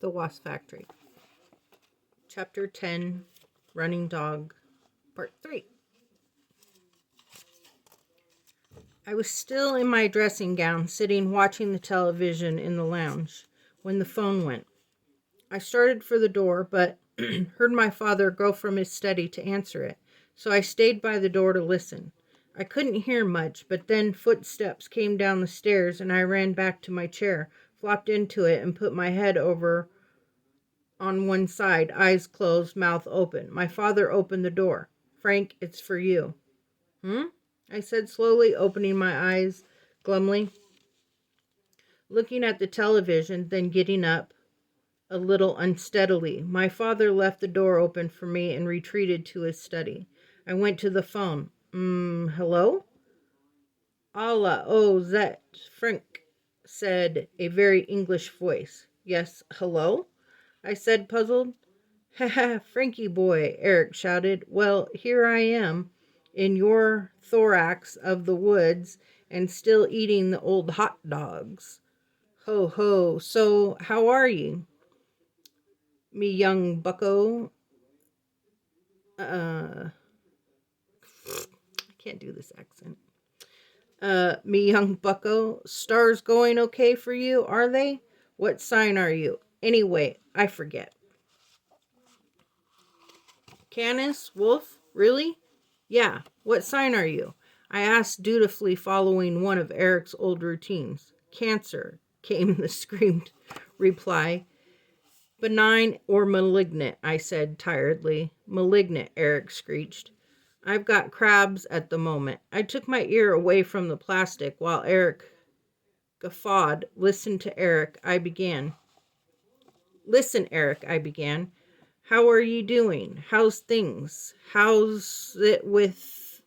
The Wasp Factory. Chapter 10, Running Dog, Part 3. I was still in my dressing gown, sitting watching the television in the lounge, when the phone went. I started for the door, but heard my father go from his study to answer it, so I stayed by the door to listen. I couldn't hear much, but then footsteps came down the stairs, and I ran back to my chair, flopped into it, and put my head over on one side, eyes closed, mouth open. My father opened the door. "Frank, it's for you." I said slowly, opening my eyes glumly, looking at the television, then getting up a little unsteadily. My father left the door open for me and retreated to his study. I went to the phone. Hello? Allah, oh, that Frank, said a very English voice. Yes, hello? I said, puzzled. "Ha ha, Frankie boy," Eric shouted. "Well, here I am, in your thorax of the woods, and still eating the old hot dogs. Ho, ho, so how are you, me young bucko?" I can't do this accent. Me young bucko, stars going okay for you, are they? What sign are you? Anyway, I forget. Canis? Wolf? Really? Yeah. What sign are you? I asked, dutifully following one of Eric's old routines. Cancer, came the screamed reply. Benign or malignant, I said tiredly. Malignant, Eric screeched. I've got crabs at the moment. I took my ear away from the plastic while Eric guffawed. Listen, Eric, I began. How are you doing? How's things? How's it with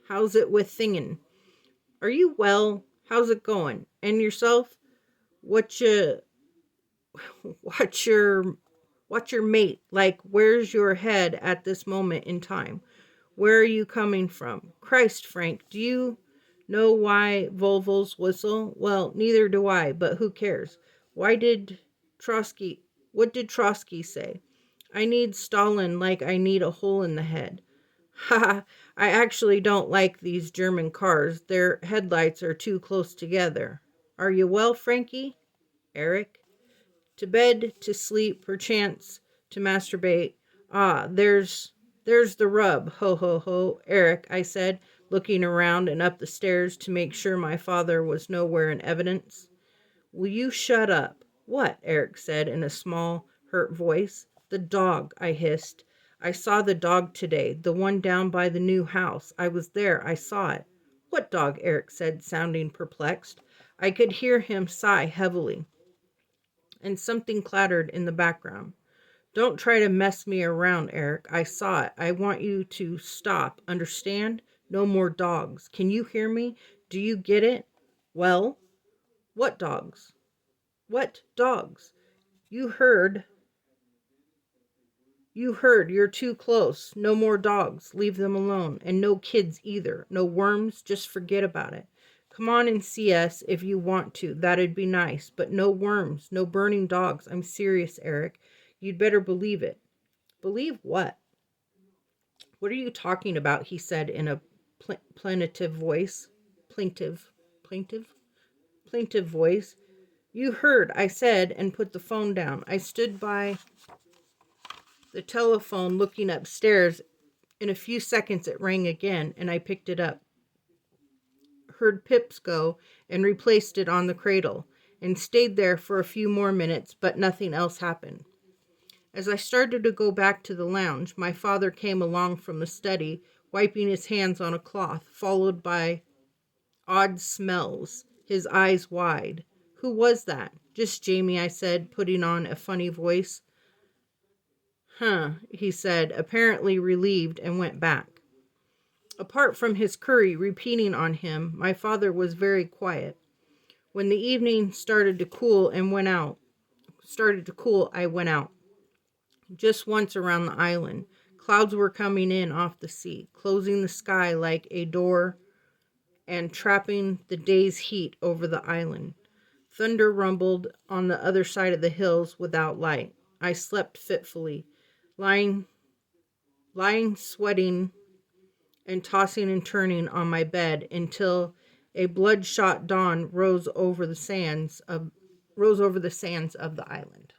thingin'? Are you well? How's it going? And yourself? What's your mate? Like, where's your head at this moment in time? Where are you coming from? Christ, Frank, do you know why Volvos whistle? Well, neither do I, but who cares? What did Trotsky say? I need Stalin like I need a hole in the head. Ha! I actually don't like these German cars. Their headlights are too close together. Are you well, Frankie? Eric? To bed, to sleep, perchance to masturbate. Ah, there's the rub. Ho, ho, ho. Eric, I said, looking around and up the stairs to make sure my father was nowhere in evidence. Will you shut up? What? Eric said in a small, hurt voice. The dog, I hissed. I saw the dog today, the one down by the new house. I was there. I saw it. What dog? Eric said, sounding perplexed. I could hear him sigh heavily, and something clattered in the background. Don't try to mess me around, Eric. I saw it. I want you to stop. Understand? No more dogs. Can you hear me? Do you get it? Well, what dogs? What dogs? You heard. You're too close. No more dogs. Leave them alone. And no kids either. No worms. Just forget about it. Come on and see us if you want to. That'd be nice. But no worms. No burning dogs. I'm serious, Eric. You'd better believe it. Believe what? What are you talking about? He said in a plaintive voice. Plaintive voice. You heard, I said, and put the phone down. I stood by the telephone looking upstairs. In a few seconds it rang again, and I picked it up. Heard Pips go and replaced it on the cradle, and stayed there for a few more minutes, but nothing else happened. As I started to go back to the lounge, my father came along from the study, wiping his hands on a cloth, followed by odd smells, his eyes wide. Who was that? Just Jamie, I said, putting on a funny voice. Huh, he said, apparently relieved, and went back. Apart from his curry repeating on him, my father was very quiet. When the evening started to cool, I went out. Just once around the island. Clouds were coming in off the sea, closing the sky like a door and trapping the day's heat over the island. Thunder rumbled on the other side of the hills without light. I slept fitfully, lying sweating and tossing and turning on my bed until a bloodshot dawn rose over the sands of the island.